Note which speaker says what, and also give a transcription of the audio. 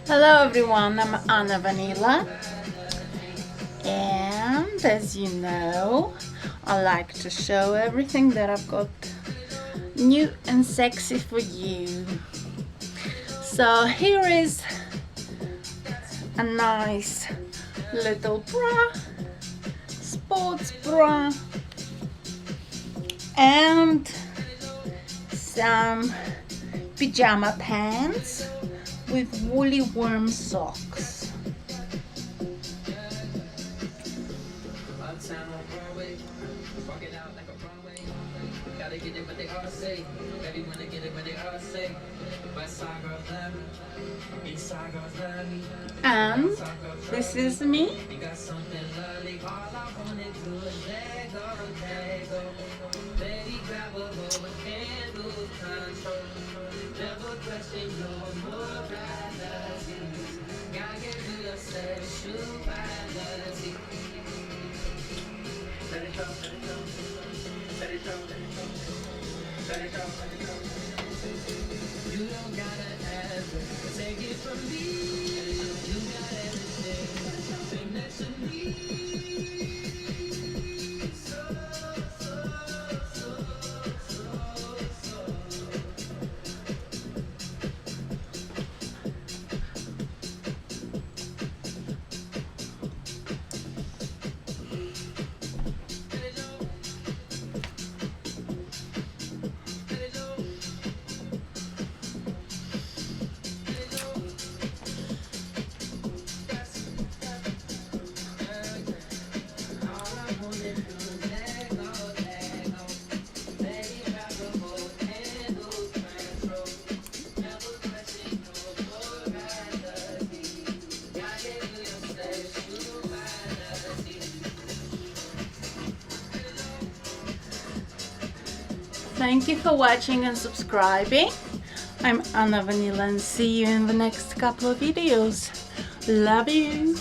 Speaker 1: Hello everyone, I'm Anna Vanila, and as you know, I like to show everything that I've got new and sexy for you. So here is a nice little bra, sports bra, and some pajama pants with woolly worm socks. And this is me. You don't gotta ever take it from me. You got everything that you need. Thank you for watching and subscribing. I'm Anna Vanila and see you in the next couple of videos. Love you.